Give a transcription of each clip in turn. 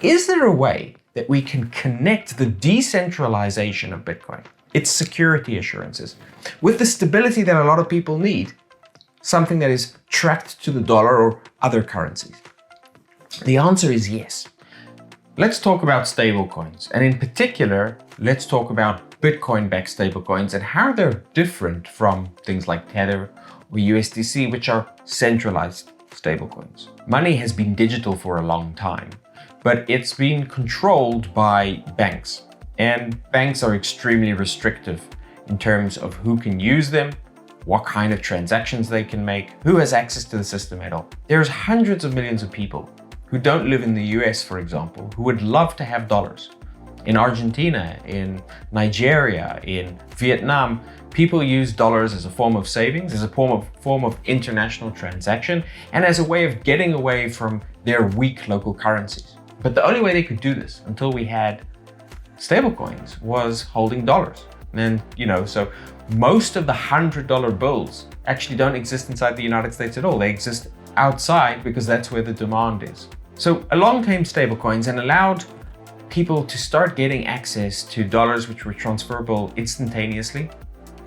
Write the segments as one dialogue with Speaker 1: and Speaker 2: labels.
Speaker 1: Is there a way that we can connect the decentralization of Bitcoin, its security assurances, with the stability that a lot of people need, something that is tracked to the dollar or other currencies? The answer is yes. Let's talk about stablecoins, and in particular, let's talk about Bitcoin-backed stablecoins and how they're different from things like Tether or USDC, which are centralized stablecoins. Money has been digital for a long time, but it's been controlled by banks, and banks are extremely restrictive in terms of who can use them, what kind of transactions they can make, who has access to the system at all. There's hundreds of millions of people who don't live in the US, for example, who would love to have dollars. In Argentina, in Nigeria, in Vietnam, people use dollars as a form of savings, as a form of international transaction, and as a way of getting away from their weak local currencies. But the only way they could do this until we had stablecoins was holding dollars. And, so most of the $100 bills actually don't exist inside the United States at all. They exist outside because that's where the demand is. So along came stablecoins and allowed people to start getting access to dollars which were transferable instantaneously,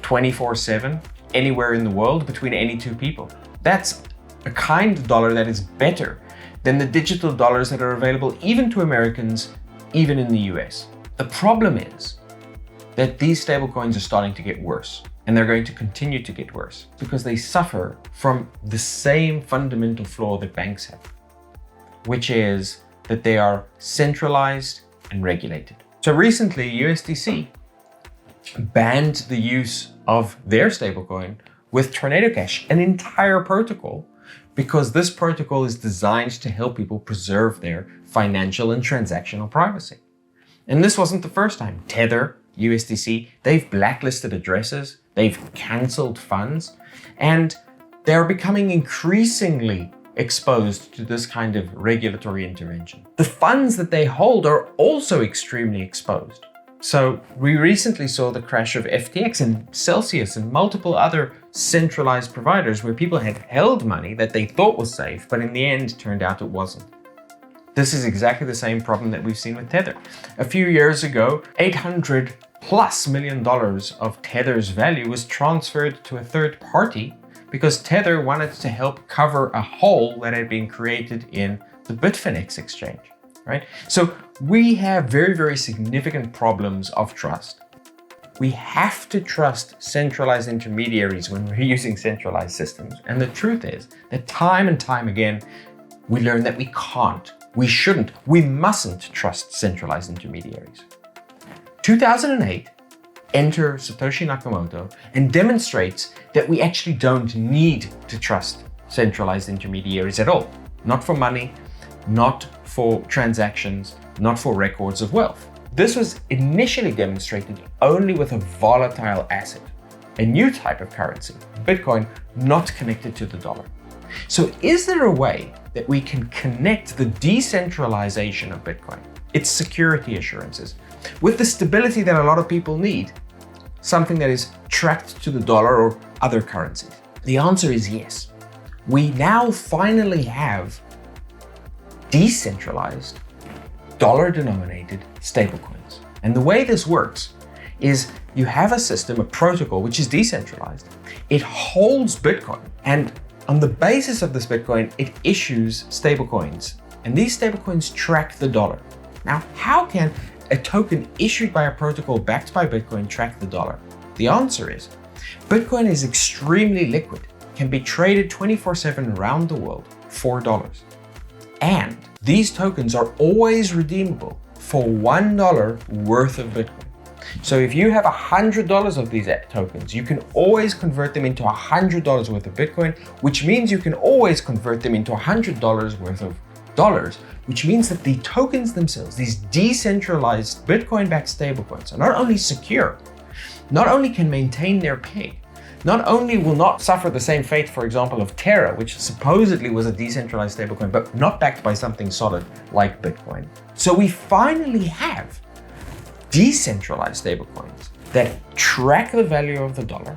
Speaker 1: 24/7, anywhere in the world between any two people. That's a kind of dollar that is better than the digital dollars that are available even to Americans, even in the US. The problem is that these stablecoins are starting to get worse, and they're going to continue to get worse because they suffer from the same fundamental flaw that banks have, which is that they are centralized and regulated. So recently, USDC banned the use of their stablecoin with Tornado Cash, an entire protocol, because this protocol is designed to help people preserve their financial and transactional privacy. And this wasn't the first time. Tether, USDC, they've blacklisted addresses, they've canceled funds, and they're becoming increasingly exposed to this kind of regulatory intervention. The funds that they hold are also extremely exposed. So we recently saw the crash of FTX and Celsius and multiple other centralized providers where people had held money that they thought was safe, but in the end turned out it wasn't. This is exactly the same problem that we've seen with Tether. A few years ago, $800+ million of Tether's value was transferred to a third party because Tether wanted to help cover a hole that had been created in the Bitfinex exchange, right? So we have very, very significant problems of trust. We have to trust centralized intermediaries when we're using centralized systems. And the truth is that time and time again, we learn that we can't, we shouldn't, we mustn't trust centralized intermediaries. 2008, enter Satoshi Nakamoto and demonstrates that we actually don't need to trust centralized intermediaries at all. Not for money, not for transactions, not for records of wealth. This was initially demonstrated only with a volatile asset, a new type of currency, Bitcoin, not connected to the dollar. So is there a way that we can connect the decentralization of Bitcoin, its security assurances, with the stability that a lot of people need, something that is tracked to the dollar or other currencies? The answer is yes. We now finally have decentralized, dollar-denominated stablecoins. And the way this works is you have a system, a protocol, which is decentralized. It holds Bitcoin, and on the basis of this Bitcoin, it issues stablecoins. And these stablecoins track the dollar. Now, how can a token issued by a protocol backed by Bitcoin track the dollar? The answer is, Bitcoin is extremely liquid, can be traded 24/7 around the world for dollars. And these tokens are always redeemable for $1 worth of Bitcoin. So if you have $100 of these tokens, you can always convert them into $100 worth of Bitcoin, which means you can always convert them into $100 worth of dollars, which means that the tokens themselves, these decentralized Bitcoin-backed stablecoins, are not only secure, not only can maintain their peg, not only will not suffer the same fate, for example, of Terra, which supposedly was a decentralized stablecoin, but not backed by something solid like Bitcoin. So we finally have decentralized stablecoins that track the value of the dollar,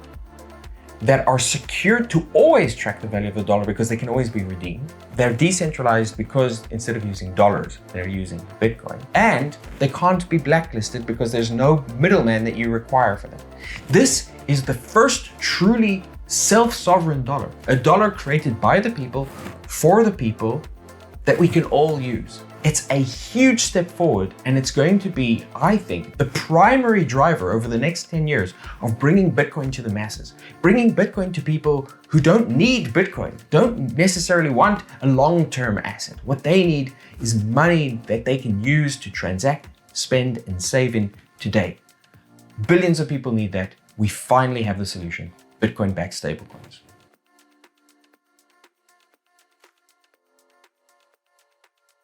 Speaker 1: that are secured to always track the value of the dollar because they can always be redeemed. They're decentralized because instead of using dollars, they're using Bitcoin. And they can't be blacklisted because there's no middleman that you require for them. This is the first truly self-sovereign dollar, a dollar created by the people, for the people, that we can all use. It's a huge step forward, and it's going to be, I think, the primary driver over the next 10 years of bringing Bitcoin to the masses, bringing Bitcoin to people who don't need Bitcoin, don't necessarily want a long-term asset. What they need is money that they can use to transact, spend, and save in today. Billions of people need that. We finally have the solution: Bitcoin-backed stablecoins.